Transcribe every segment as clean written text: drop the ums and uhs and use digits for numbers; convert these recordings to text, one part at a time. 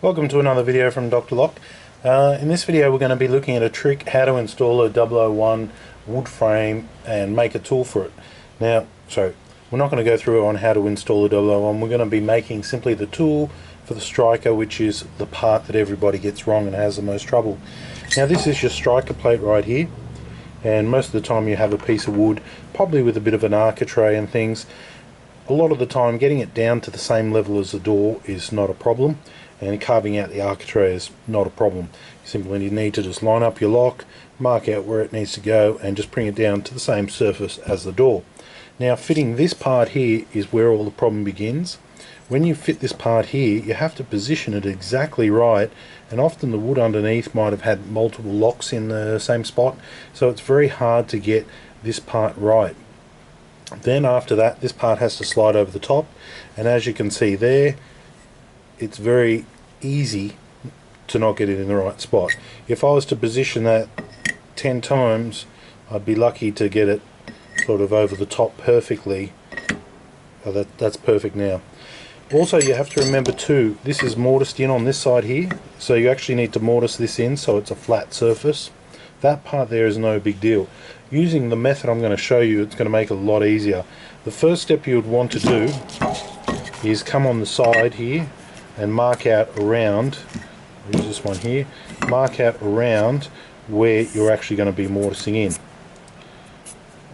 Welcome to another video from Dr. Lock. In this video we're going to be looking at a trick how to install a 001 wood frame and make a tool for it. Now, we're not going to go through on how to install a 001, we're going to be making simply the tool for the striker, which is the part that everybody gets wrong and has the most trouble. Now this is your striker plate right here, and most of the time you have a piece of wood, probably with a bit of an architrave and things. A lot of the time getting it down to the same level as the door is not a problem, and carving out the architrave is not a problem. You simply need to just line up your lock, mark out where it needs to go, and just bring it down to the same surface as the door. Now fitting this part here is where all the problem begins. When you fit this part here, you have to position it exactly right, and often the wood underneath might have had multiple locks in the same spot, so it's very hard to get this part right. Then after that, this part has to slide over the top, and as you can see there, it's very easy to not get it in the right spot. If I was to position that 10 times, I'd be lucky to get it sort of over the top perfectly. Oh, that's perfect now. Also, you have to remember too, this is mortised in on this side here, so you actually need to mortise this in so it's a flat surface. That part there is no big deal. Using the method I'm going to show you, it's going to make it a lot easier. The first step you would want to do is come on the side here and mark out around, use this one here, mark out around where you're actually going to be mortising in.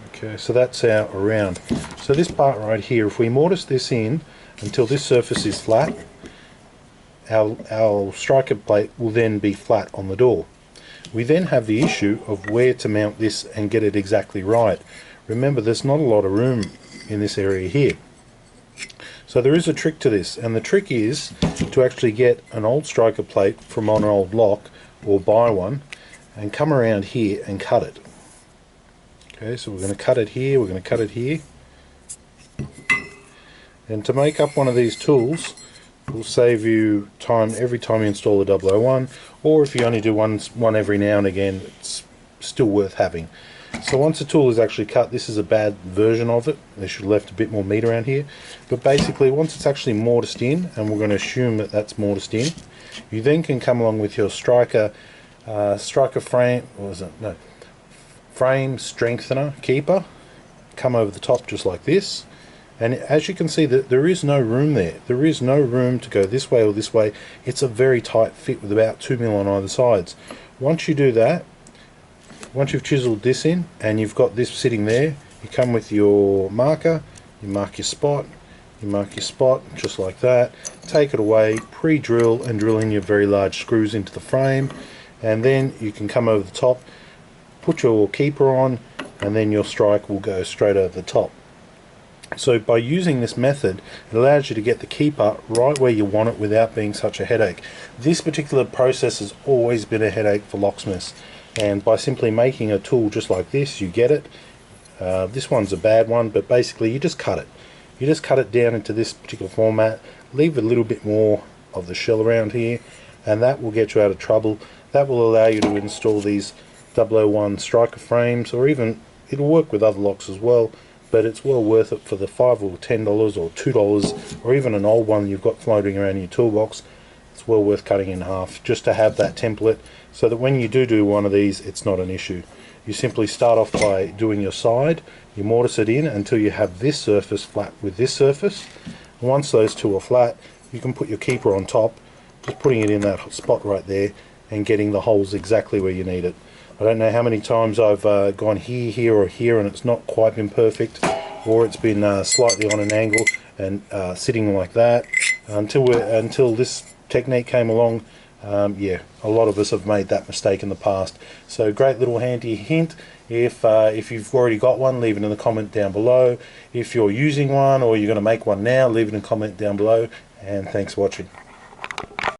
Okay, so that's our around. So this part right here, if we mortise this in until this surface is flat, our striker plate will then be flat on the door. We then have the issue of where to mount this and get it exactly right. Remember, there's not a lot of room in this area here. So there is a trick to this, and the trick is to actually get an old striker plate from an old lock, or buy one, and come around here and cut it. Okay, so we're going to cut it here, we're going to cut it here. And to make up one of these tools will save you time every time you install a 001, or if you only do one every now and again, it's still worth having. So once the tool is actually cut, this is a bad version of it, they should have left a bit more meat around here, but basically once it's actually mortised in, and we're going to assume that that's mortised in, you then can come along with your striker frame, what was it? No, frame strengthener keeper, come over the top just like this. And as you can see, that there is no room there. There is no room to go this way or this way. It's a very tight fit with about 2 mil on either sides. Once you do that, once you've chiseled this in and you've got this sitting there, you come with your marker, you mark your spot, just like that. Take it away, pre-drill and drill in your very large screws into the frame, and then you can come over the top, put your keeper on, and then your strike will go straight over the top. So by using this method, it allows you to get the keeper right where you want it without being such a headache. This particular process has always been a headache for locksmiths, and by simply making a tool just like this, you get it. This one's a bad one, but basically you just cut it. You just cut it down into this particular format, leave a little bit more of the shell around here, and that will get you out of trouble. That will allow you to install these 001 striker frames, or even it'll work with other locks as well. But it's well worth it for the $5 or $10 or $2, or even an old one you've got floating around in your toolbox. It's well worth cutting in half just to have that template, so that when you do one of these, it's not an issue. You simply start off by doing your side, you mortise it in until you have this surface flat with this surface. And once those two are flat, you can put your keeper on top, just putting it in that spot right there and getting the holes exactly where you need it. I don't know how many times I've gone here or here and it's not quite been perfect, or it's been slightly on an angle and sitting like that, until this technique came along. Yeah, a lot of us have made that mistake in the past. So great little handy hint. If you've already got one, leave it in the comment down below. If you're using one or you're going to make one now, leave it in the comment down below, and thanks for watching.